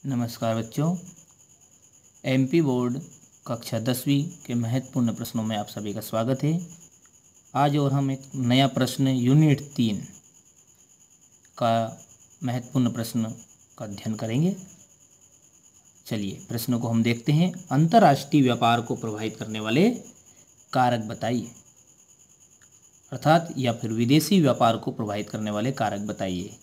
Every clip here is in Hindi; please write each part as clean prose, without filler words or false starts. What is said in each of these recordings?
नमस्कार बच्चों, एमपी बोर्ड कक्षा 10वीं के महत्वपूर्ण प्रश्नों में आप सभी का स्वागत है। आज और हम एक नया प्रश्न यूनिट 3 का महत्वपूर्ण प्रश्न का अध्ययन करेंगे। चलिए प्रश्न को हम देखते हैं। अंतर्राष्ट्रीय व्यापार को प्रभावित करने वाले कारक बताइए, अर्थात या फिर विदेशी व्यापार को प्रभावित करने वाले कारक बताइए।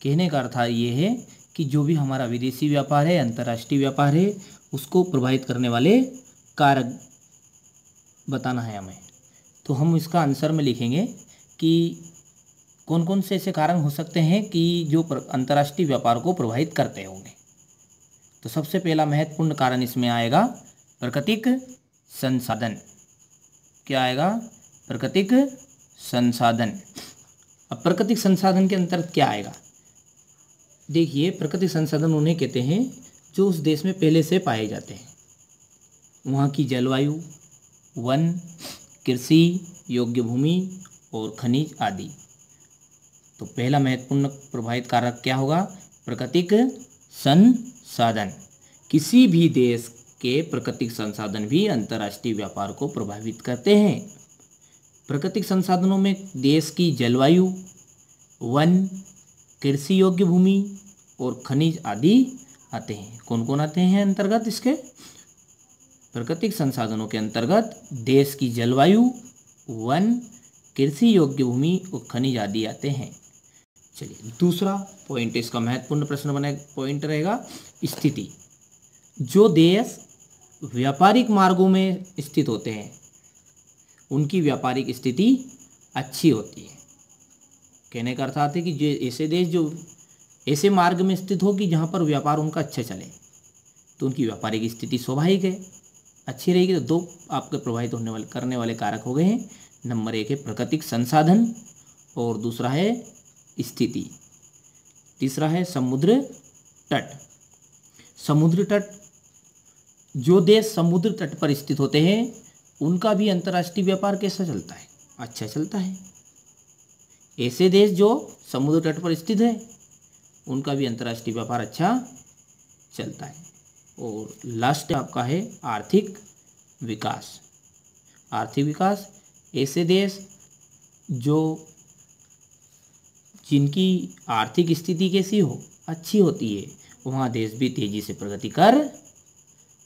कहने का अर्थ ये है कि जो भी हमारा विदेशी व्यापार है, अंतर्राष्ट्रीय व्यापार है, उसको प्रभावित करने वाले कारक बताना है हमें। तो हम इसका आंसर में लिखेंगे कि कौन कौन से ऐसे कारण हो सकते हैं कि जो अंतर्राष्ट्रीय व्यापार को प्रभावित करते होंगे। तो सबसे पहला महत्वपूर्ण कारण इसमें आएगा प्राकृतिक संसाधन। क्या आएगा? प्राकृतिक संसाधन। अब प्राकृतिक संसाधन के अंतर्गत क्या आएगा? देखिए, प्राकृतिक संसाधन उन्हें कहते हैं जो उस देश में पहले से पाए जाते हैं। वहाँ की जलवायु, वन, कृषि योग्य भूमि और खनिज आदि। तो पहला महत्वपूर्ण प्रभावित कारक क्या होगा? प्राकृतिक संसाधन। किसी भी देश के प्राकृतिक संसाधन भी अंतर्राष्ट्रीय व्यापार को प्रभावित करते हैं। प्राकृतिक संसाधनों में देश की जलवायु, वन, कृषि योग्य भूमि और खनिज आदि आते हैं। कौन कौन आते हैं अंतर्गत इसके? प्राकृतिक संसाधनों के अंतर्गत देश की जलवायु, वन, कृषि योग्य भूमि और खनिज आदि आते हैं। चलिए दूसरा पॉइंट इसका महत्वपूर्ण प्रश्न बना पॉइंट रहेगा स्थिति। जो देश व्यापारिक मार्गों में स्थित होते हैं उनकी व्यापारिक स्थिति अच्छी होती है। कहने का अर्थ आता है कि जो ऐसे देश जो ऐसे मार्ग में स्थित हो कि जहाँ पर व्यापार उनका अच्छा चले तो उनकी व्यापारिक स्थिति स्वाभाविक है अच्छी रहेगी। तो दो आपके प्रभावित होने वाले करने वाले कारक हो गए हैं। नंबर 1 है प्राकृतिक संसाधन और दूसरा है स्थिति। तीसरा है समुद्र तट। समुद्र तट, जो देश समुद्र तट पर स्थित होते हैं उनका भी अंतर्राष्ट्रीय व्यापार कैसा चलता है? अच्छा चलता है। ऐसे देश जो समुद्र तट पर स्थित है उनका भी अंतर्राष्ट्रीय व्यापार अच्छा चलता है। और लास्ट आपका है आर्थिक विकास। आर्थिक विकास, ऐसे देश जो जिनकी आर्थिक स्थिति कैसी हो? अच्छी होती है, वहाँ देश भी तेजी से प्रगति कर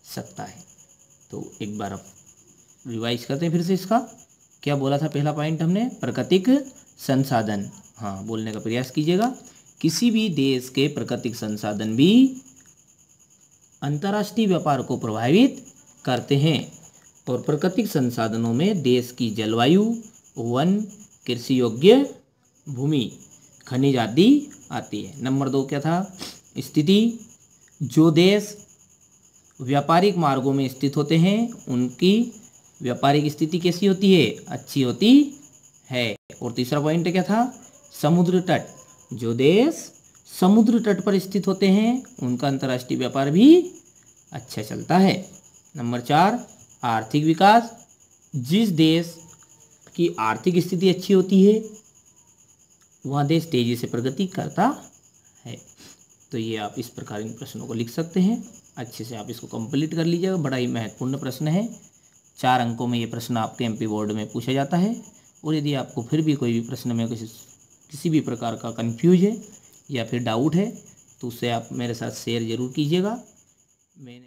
सकता है। तो एक बार अब रिवाइज करते हैं फिर से। इसका क्या बोला था? पहला पॉइंट हमने प्राकृतिक संसाधन, हाँ बोलने का प्रयास कीजिएगा। किसी भी देश के प्राकृतिक संसाधन भी अंतर्राष्ट्रीय व्यापार को प्रभावित करते हैं। और प्राकृतिक संसाधनों में देश की जलवायु, वन, कृषि योग्य भूमि, खनिज आदि आती है। नंबर 2 क्या था? स्थिति। जो देश व्यापारिक मार्गों में स्थित होते हैं उनकी व्यापारिक स्थिति कैसी होती है? अच्छी होती है। और तीसरा पॉइंट क्या था? समुद्र तट। जो देश समुद्र तट पर स्थित होते हैं उनका अंतर्राष्ट्रीय व्यापार भी अच्छा चलता है। नंबर 4 आर्थिक विकास। जिस देश की आर्थिक स्थिति अच्छी होती है वहाँ देश तेजी से प्रगति करता है। तो ये आप इस प्रकार इन प्रश्नों को लिख सकते हैं। अच्छे से आप इसको कंप्लीट कर लीजिएगा। बड़ा ही महत्वपूर्ण प्रश्न है। 4 अंकों में ये प्रश्न आपके एमपी बोर्ड में पूछा जाता है। और यदि आपको फिर भी कोई भी प्रश्न में किसी भी प्रकार का कंफ्यूज है या फिर डाउट है तो उससे आप मेरे साथ शेयर ज़रूर कीजिएगा। मैंने